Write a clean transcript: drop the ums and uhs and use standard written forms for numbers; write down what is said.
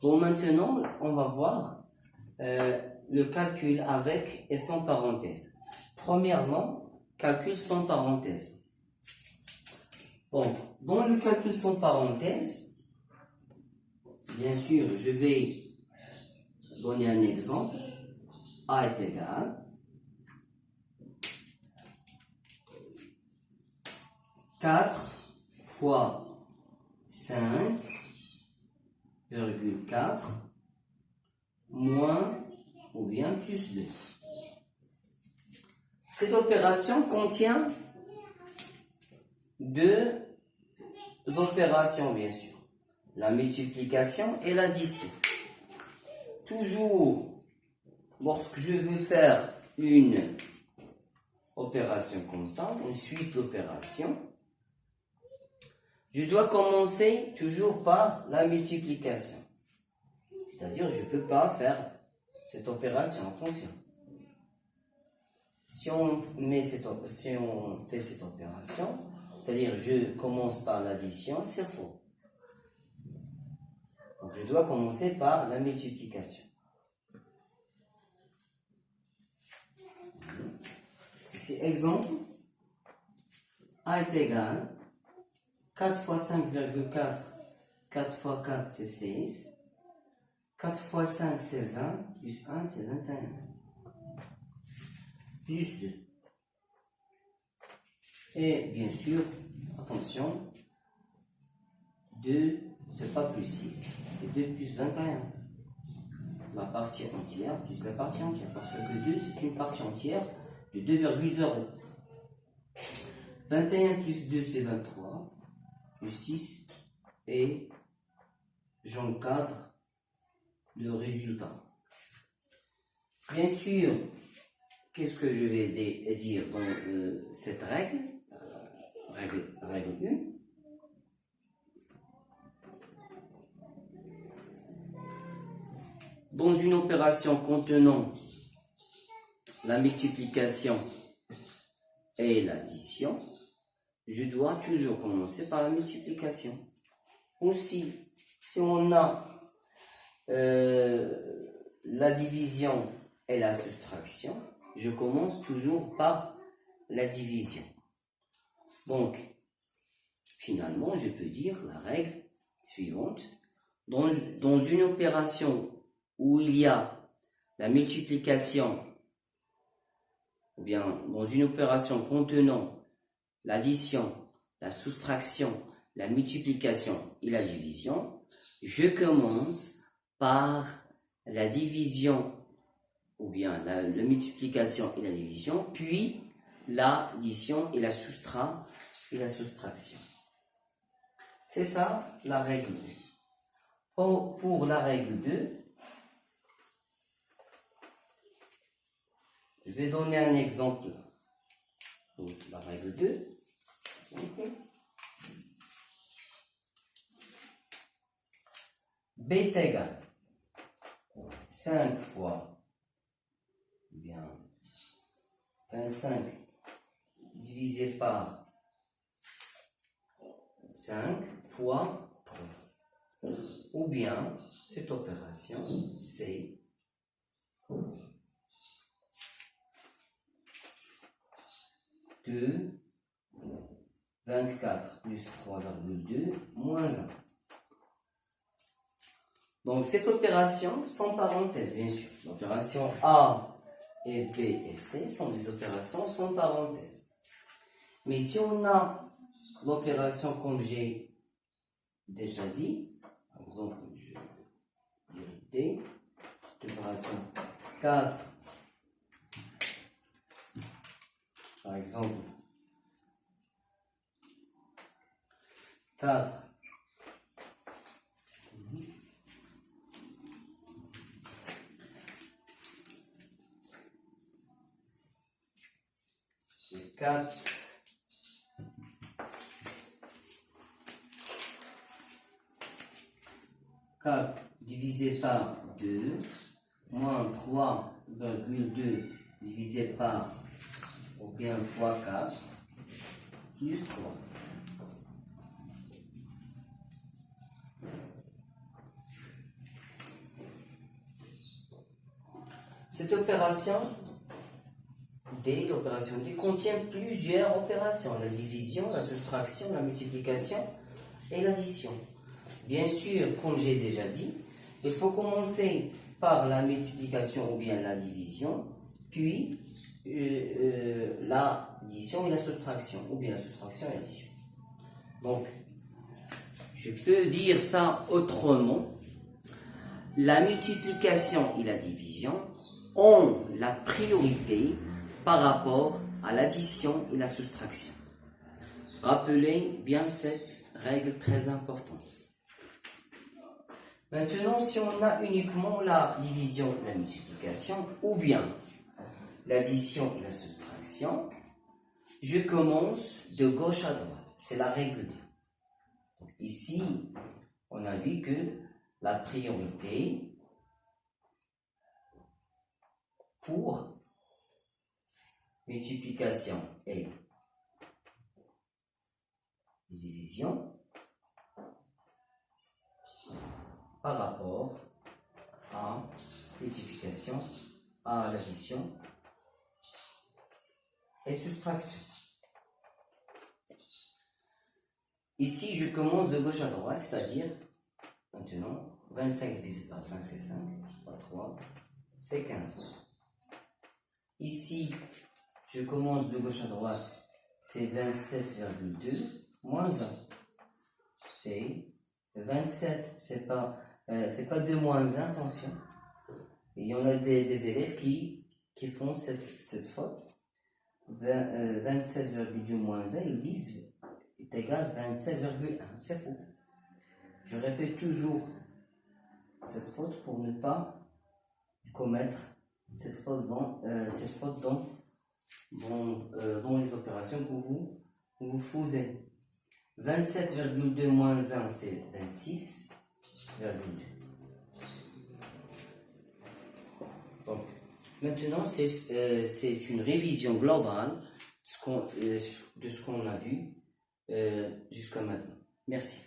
Bon, maintenant, on va voir le calcul avec et sans parenthèse. Premièrement, calcul sans parenthèse. Donc, dans le calcul sans parenthèse, bien sûr, je vais donner un exemple. A est égal 4 fois 5,4 moins ou bien plus 2. Cette opération contient deux opérations, bien sûr. La multiplication et l'addition. Toujours, lorsque je veux faire une opération comme ça, une suite d'opérations, je dois commencer toujours par la multiplication. C'est-à-dire, je ne peux pas faire cette opération. Attention. Si on fait cette opération, c'est-à-dire je commence par l'addition, c'est faux. Donc, je dois commencer par la multiplication. Ici, exemple, A est égal 4 fois 5,4, 4 fois 4 c'est 16, 4 fois 5 c'est 20, plus 1 c'est 21, plus 2. Et bien sûr, attention, 2 c'est pas plus 6, c'est 2 plus 21. La partie entière plus la partie entière, parce que 2 c'est une partie entière de 2,0. 21 plus 2 c'est 23, plus 6, et j'encadre le résultat. Bien sûr, qu'est-ce que je vais dire dans cette règle, règle 1? Dans une opération contenant la multiplication et l'addition, je dois toujours commencer par la multiplication. Aussi, si on a la division et la soustraction, je commence toujours par la division. Donc, finalement, je peux dire la règle suivante. Dans une opération où il y a la multiplication, ou bien dans une opération contenant l'addition, la soustraction, la multiplication et la division, je commence par la division, ou bien la multiplication et la division, puis l'addition et la soustraction. C'est ça la règle 2. Pour la règle 2, je vais donner un exemple pour la règle 2. B est égal 5 fois, bien 25 divisé par 5 fois 3. Ou bien cette opération c'est 2, 24 plus 3,2 moins 1. Donc cette opération, sans parenthèse bien sûr, l'opération A et B et C sont des opérations sans parenthèse. Mais si on a l'opération comme j'ai déjà dit, par exemple, je vais dire D, l'opération 4, par exemple, 4 4 divisé par 2 moins 3,2 divisé par, ou bien fois 4 plus 3. Cette opération D, l'opération D, contient plusieurs opérations, la division, la soustraction, la multiplication et l'addition. Bien sûr, comme j'ai déjà dit, il faut commencer par la multiplication ou bien la division, puis l'addition et la soustraction, ou bien la soustraction et l'addition. Donc, je peux dire ça autrement. La multiplication et la division ont la priorité par rapport à l'addition et la soustraction. Rappelez bien cette règle très importante. Maintenant, si on a uniquement la division et la multiplication, ou bien l'addition et la soustraction, je commence de gauche à droite. C'est la règle 2. Donc, ici, on a vu que la priorité pour multiplication et division par rapport à multiplication, à l'addition et soustraction. Ici, je commence de gauche à droite, c'est-à-dire, maintenant, 25 divisé par 5, c'est 5, fois 3, c'est 15. Ici, je commence de gauche à droite, c'est 27,2 moins 1. C'est 27, c'est pas 2 moins 1, attention. Et il y en a des élèves qui font cette faute. 27,2 moins 1, ils disent est égal à 27,1. C'est faux. Je répète toujours cette faute pour ne pas commettre cette faute dans les opérations que vous faisiez. 27,2 moins 1, c'est 26,2. Donc, maintenant, c'est une révision globale de ce qu'on a vu jusqu'à maintenant. Merci.